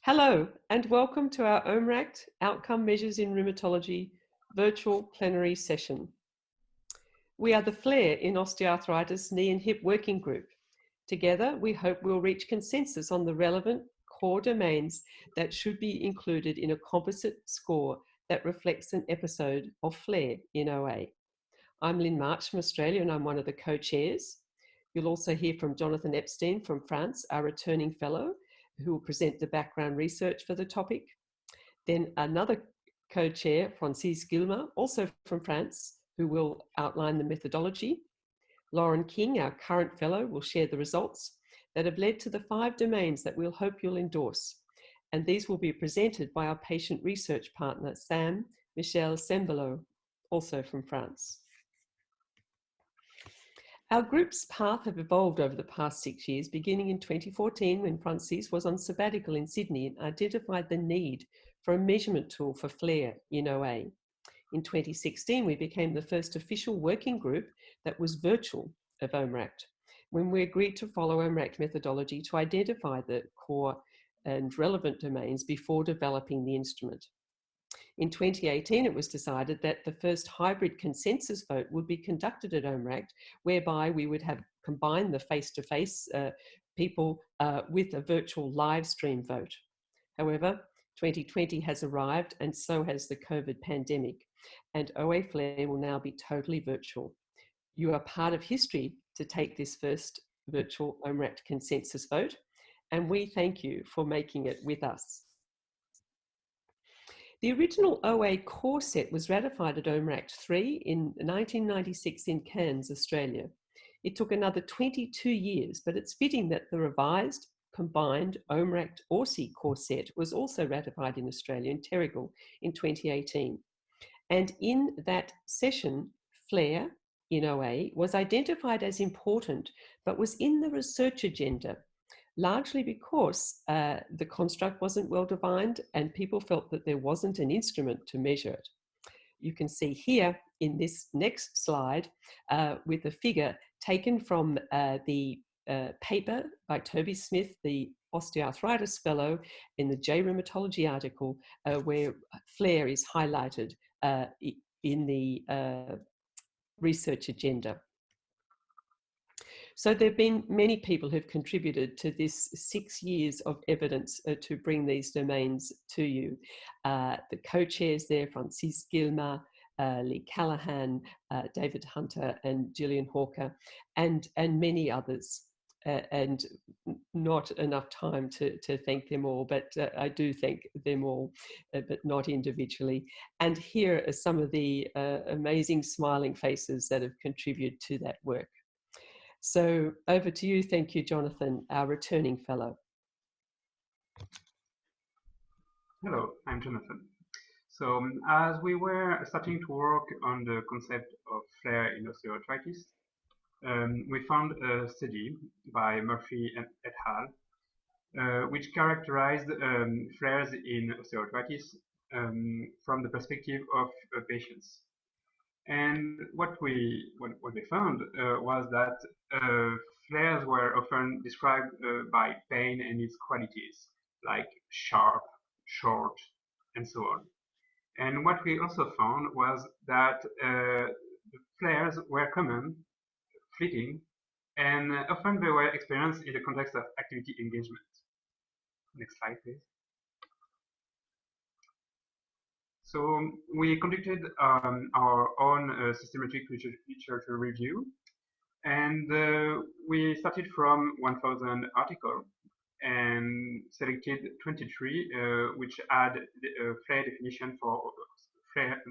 Hello, and welcome to our OMERACT Outcome Measures in Rheumatology virtual plenary session. We are the FLAIR in Osteoarthritis Knee and Hip Working Group. Together, we hope we'll reach consensus on the relevant core domains that should be included in a composite score that reflects an episode of FLAIR in OA. I'm Lynn March from Australia, and I'm one of the co-chairs. You'll also hear from Jonathan Epstein from France, our returning fellow, who will present the background research for the topic. Then another co-chair, Francis Gilmer, also from France, who will outline the methodology. Lauren King, our current fellow, will share the results that have led to the 5 domains that we'll hope you'll endorse. And these will be presented by our patient research partner, Sam Michel Sembelot, also from France. Our group's path have evolved over the past 6 years, beginning in 2014 when Francis was on sabbatical in Sydney and identified the need for a measurement tool for FLAIR in OA. In 2016, we became the first official working group that was virtual of OMERACT, when we agreed to follow OMERACT methodology to identify the core and relevant domains before developing the instrument. In 2018, it was decided that the first hybrid consensus vote would be conducted at OMERACT, whereby we would have combined the face-to-face people with a virtual live stream vote. However, 2020 has arrived, and so has the COVID pandemic, and OA FLAIR will now be totally virtual. You are part of history to take this first virtual OMERACT consensus vote, and we thank you for making it with us. The original OA core set was ratified at OMERACT 3 in 1996 in Cairns, Australia. It took another 22 years, but it's fitting that the revised combined OMERACT-ORSI core set was also ratified in Australia in Terrigal in 2018. And in that session, FLAIR in OA was identified as important, but was in the research agenda, largely because the construct wasn't well defined and people felt that there wasn't an instrument to measure it. You can see here in this next slide with a figure taken from the paper by Toby Smith, the osteoarthritis fellow, in the J Rheumatology article where FLAIR is highlighted in the research agenda. So there have been many people who've contributed to this 6 years of evidence to bring these domains to you. The co-chairs there, Francis Gilmer, Lee Callahan, David Hunter and Gillian Hawker, and many others. And not enough time to thank them all, but I do thank them all, but not individually. And here are some of the amazing smiling faces that have contributed to that work. So over to you. Thank you, Jonathan, our returning fellow. Hello, I'm Jonathan. So as we were starting to work on the concept of FLAIR in osteoarthritis, we found a study by Murphy and et al. Which characterized flares in osteoarthritis from the perspective of patients. And what we found was that flares were often described by pain and its qualities, like sharp, short, and so on. And what we also found was that flares were common, fleeting, and often they were experienced in the context of activity engagement. Next slide, please. So we conducted our own systematic literature review, and we started from 1,000 articles and selected 23 which had FLAIR definition for FLAIR,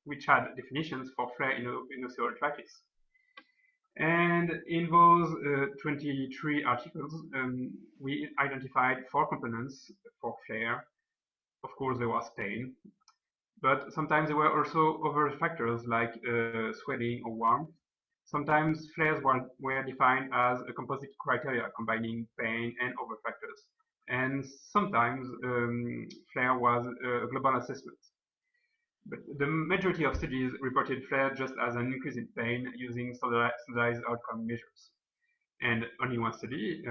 which had definitions for FLAIR in osteoarthritis. And in those 23 articles, we identified 4 components for FLAIR. Of course, there was pain, but sometimes there were also other factors like swelling or warmth. Sometimes flares were defined as a composite criteria combining pain and other factors. And sometimes flare was a global assessment. But the majority of studies reported flare just as an increase in pain using standardized outcome measures. And only one study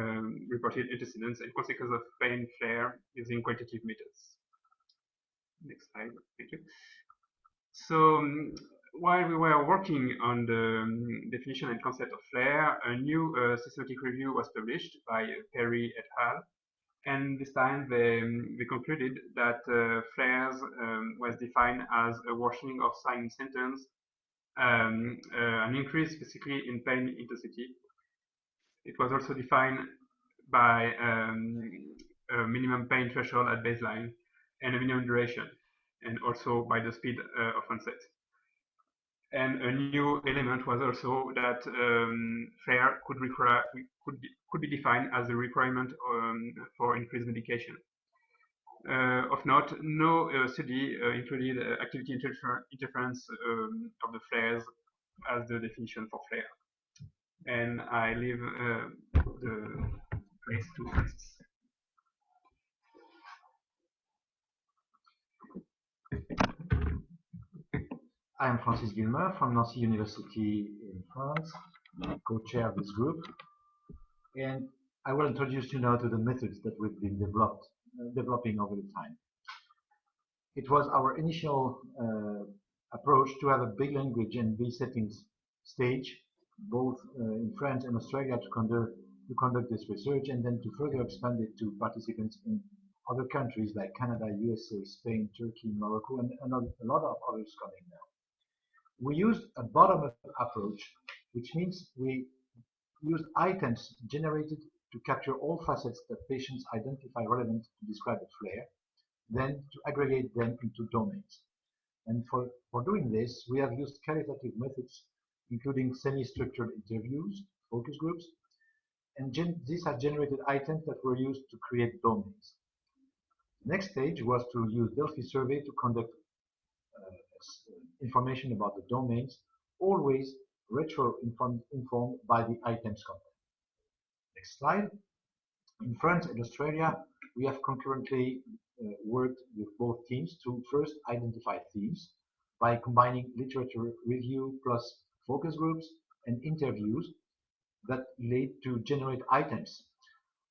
reported antecedents and consequences of pain flare using quantitative methods. Next slide, thank you. So while we were working on the definition and concept of flare, a new systematic review was published by Perry et al. And this time they concluded that flares was defined as a worsening of signs and symptoms, an increase specifically in pain intensity. It was also defined by a minimum pain threshold at baseline and a minimum duration, and also by the speed of onset. And a new element was also that flare could be defined as a requirement for increased medication. Of note, no study included activity interference of the flares as the definition for flare. And I leave the place to Francis. I am Francis Guillemin from Nancy University in France, co-chair of this group, and I will introduce you now to the methods that we've been developing over the time. It was our initial approach to have a big language and big settings stage, both in France and Australia, to conduct this research, and then to further expand it to participants in other countries like Canada, USA, Spain, Turkey, Morocco, and a lot of others coming now. We used a bottom-up approach, which means we used items generated to capture all facets that patients identify relevant to describe the flare, then to aggregate them into domains. And for doing this, we have used qualitative methods, including semi-structured interviews, focus groups, and these have generated items that were used to create domains. The next stage was to use Delphi survey to conduct information about the domains, always retro-informed by the items content. Next slide. In France and Australia, we have concurrently worked with both teams to first identify themes by combining literature review plus focus groups and interviews that lead to generate items.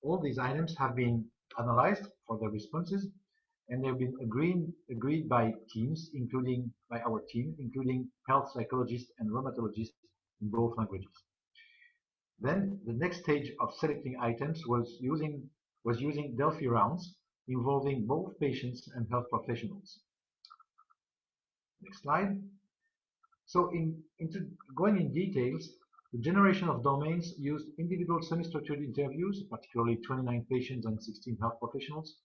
All these items have been analyzed for their responses, and they've been agreed by teams, including by our team, including health psychologists and rheumatologists in both languages. Then the next stage of selecting items was using Delphi rounds involving both patients and health professionals. Next slide. So into going in details, the generation of domains used individual semi-structured interviews, particularly 29 patients and 16 health professionals,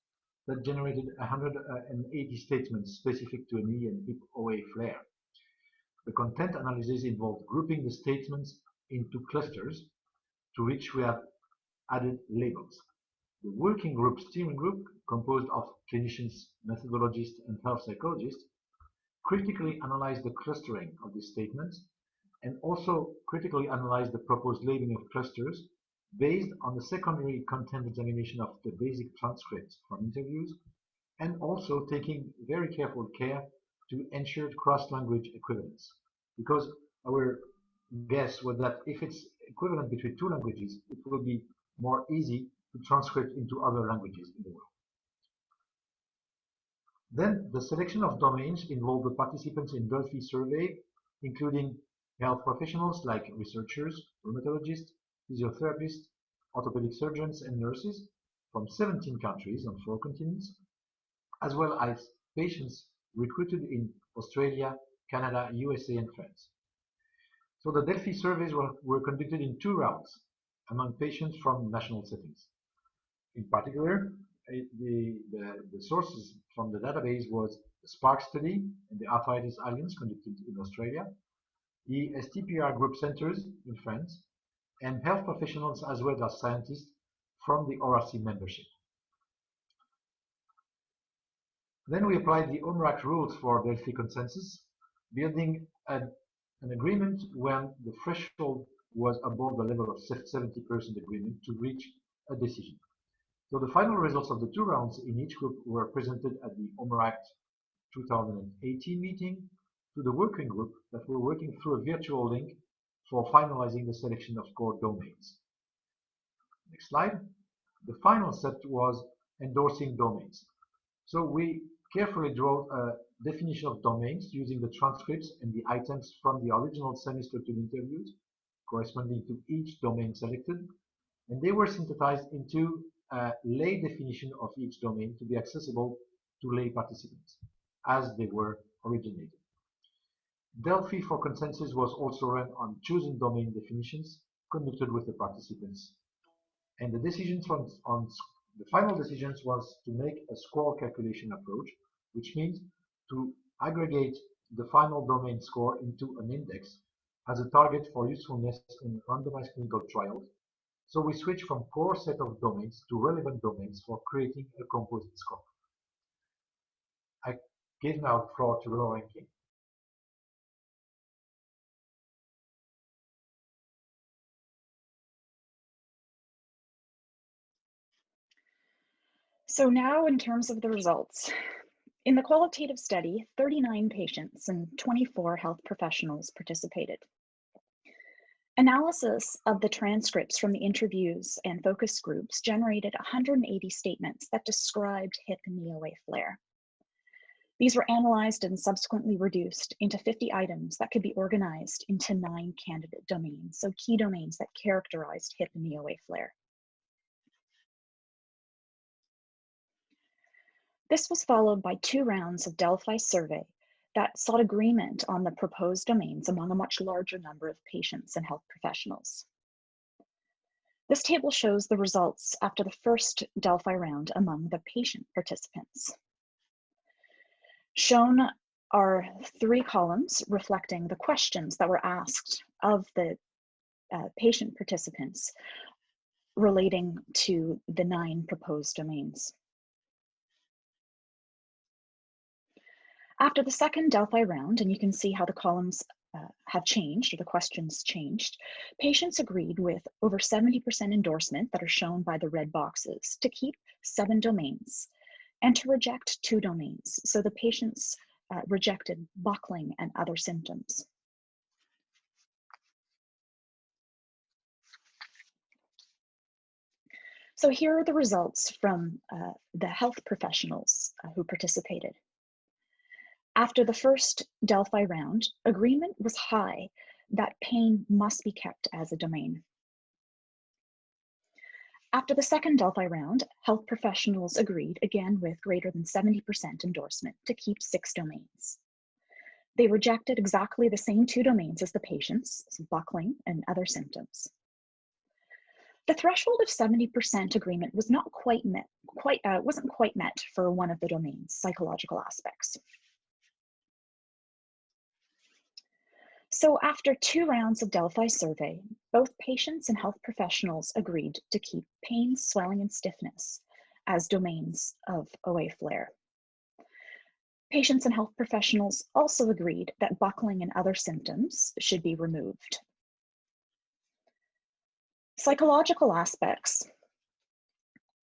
that generated 180 statements specific to a knee and hip OA flare. The content analysis involved grouping the statements into clusters, to which we have added labels. The working group steering group, composed of clinicians, methodologists, and health psychologists, critically analyzed the clustering of these statements and also critically analyzed the proposed labeling of clusters based on the secondary content examination of the basic transcripts from interviews, and also taking very careful care to ensure cross-language equivalence. Because our guess was that if it's equivalent between two languages, it will be more easy to transcript into other languages in the world. Then the selection of domains involved the participants in Delphi survey, including health professionals like researchers, rheumatologists, physiotherapists, orthopedic surgeons, and nurses from 17 countries on 4 continents, as well as patients recruited in Australia, Canada, USA, and France. So the Delphi surveys were conducted in 2 rounds among patients from national settings. In particular, the sources from the database was the SPARK study and the Arthritis Alliance conducted in Australia, the STPR group centers in France, and health professionals as well as scientists from the ORAC membership. Then we applied the OMERACT rules for Delphi consensus, building an agreement when the threshold was above the level of 70% agreement to reach a decision. So the final results of the 2 rounds in each group were presented at the OMERACT 2018 meeting to the working group that were working through a virtual link for finalizing the selection of core domains. Next slide. The final step was endorsing domains. So we carefully draw a definition of domains using the transcripts and the items from the original semi-structured interviews corresponding to each domain selected, and they were synthesized into a lay definition of each domain to be accessible to lay participants as they were originated. Delphi for consensus was also run on chosen domain definitions conducted with the participants, and the decisions on the final decisions was to make a score calculation approach, which means to aggregate the final domain score into an index as a target for usefulness in randomized clinical trials. So we switch from core set of domains to relevant domains for creating a composite score. I give now the floor to Lauren King. So now in terms of the results, in the qualitative study, 39 patients and 24 health professionals participated. Analysis of the transcripts from the interviews and focus groups generated 180 statements that described hip and knee OA flare. These were analyzed and subsequently reduced into 50 items that could be organized into 9 candidate domains, so key domains that characterized hip and knee OA flare. This was followed by 2 rounds of Delphi survey that sought agreement on the proposed domains among a much larger number of patients and health professionals. This table shows the results after the first Delphi round among the patient participants. Shown are 3 columns reflecting the questions that were asked of the patient participants relating to the 9 proposed domains. After the second Delphi round, and you can see how the columns have changed, or the questions changed, patients agreed with over 70% endorsement that are shown by the red boxes to keep 7 domains and to reject 2 domains. So the patients rejected buckling and other symptoms. So here are the results from the health professionals who participated. After the first Delphi round, agreement was high that pain must be kept as a domain. After the second Delphi round, health professionals agreed, again with greater than 70% endorsement, to keep 6 domains. They rejected exactly the same 2 domains as the patients, so buckling and other symptoms. The threshold of 70% agreement was not quite met, wasn't quite met for one of the domains, psychological aspects. So after 2 rounds of Delphi survey, both patients and health professionals agreed to keep pain, swelling, and stiffness as domains of OA flare. Patients and health professionals also agreed that buckling and other symptoms should be removed. Psychological aspects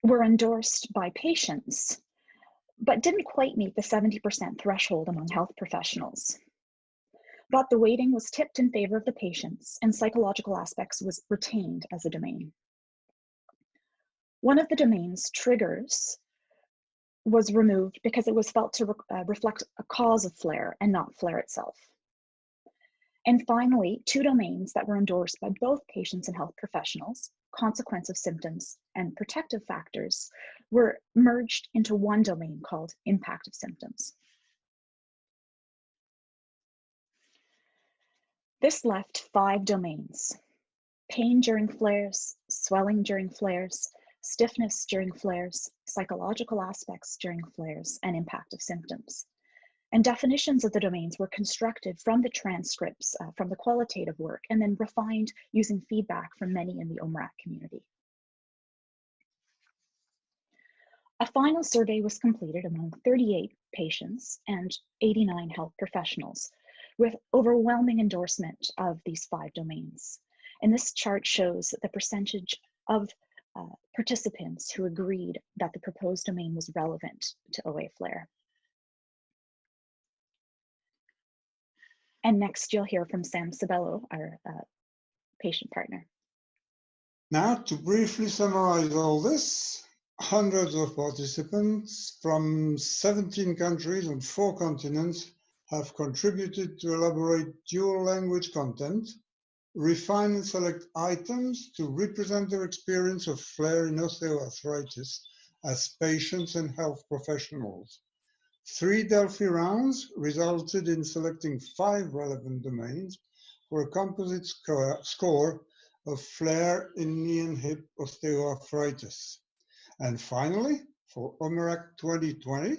were endorsed by patients, but didn't quite meet the 70% threshold among health professionals. But the weighting was tipped in favor of the patients, and psychological aspects was retained as a domain. One of the domains, triggers, was removed because it was felt to reflect a cause of flare and not flare itself. And finally, 2 domains that were endorsed by both patients and health professionals, consequence of symptoms and protective factors, were merged into one domain called impact of symptoms. This left 5 domains: pain during flares, swelling during flares, stiffness during flares, psychological aspects during flares, and impact of symptoms. And definitions of the domains were constructed from the transcripts from the qualitative work and then refined using feedback from many in the OMERACT community. A final survey was completed among 38 patients and 89 health professionals with overwhelming endorsement of these 5 domains. And this chart shows the percentage of participants who agreed that the proposed domain was relevant to OA flare. And next you'll hear from Sam Sabello, our patient partner. Now, to briefly summarize all this, hundreds of participants from 17 countries and 4 continents have contributed to elaborate dual language content, refine and select items to represent their experience of flare in osteoarthritis as patients and health professionals. 3 Delphi rounds resulted in selecting 5 relevant domains for a composite score of flare in knee and hip osteoarthritis. And finally, for OMERACT 2020,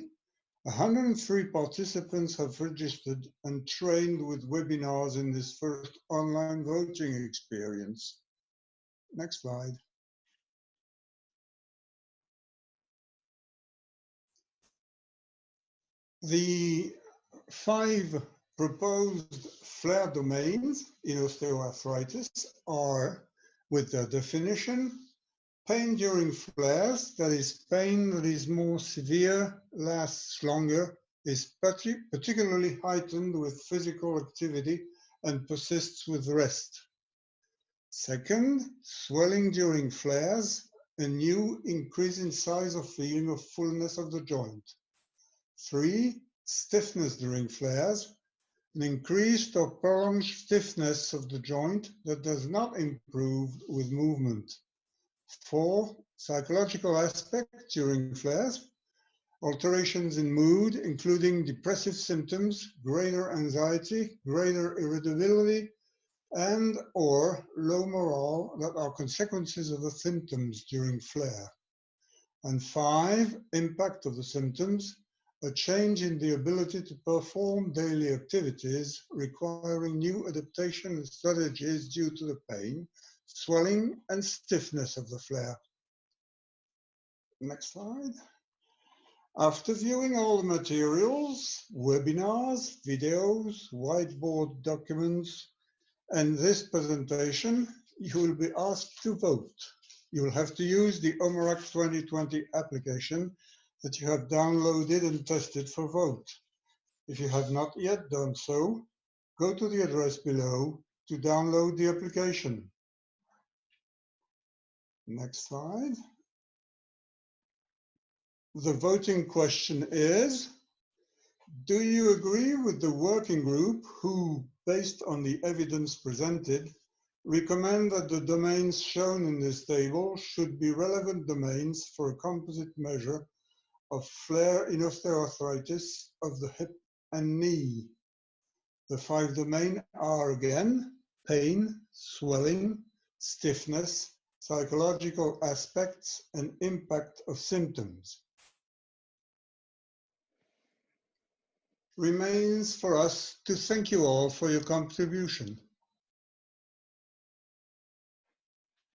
103 participants have registered and trained with webinars in this first online voting experience. Next slide. The 5 proposed flare domains in osteoarthritis are, with their definition, pain during flares, that is pain that is more severe, lasts longer, is particularly heightened with physical activity and persists with rest. Second, swelling during flares, a new increase in size or feeling of fullness of the joint. 3, stiffness during flares, an increased or prolonged stiffness of the joint that does not improve with movement. 4, psychological aspects during flares, alterations in mood, including depressive symptoms, greater anxiety, greater irritability, and or low morale that are consequences of the symptoms during flare. And 5, impact of the symptoms, a change in the ability to perform daily activities requiring new adaptation strategies due to the pain, swelling, and stiffness of the flare. Next slide. After viewing all the materials, webinars, videos, whiteboard documents, and this presentation, you will be asked to vote. You will have to use the OMERACT 2020 application that you have downloaded and tested for vote. If you have not yet done so, go to the address below to download the application. Next slide. The voting question is, do you agree with the working group who, based on the evidence presented, recommend that the domains shown in this table should be relevant domains for a composite measure of flare in osteoarthritis of the hip and knee? The 5 domains are again pain, swelling, stiffness, psychological aspects, and impact of symptoms. Remains for us to thank you all for your contribution.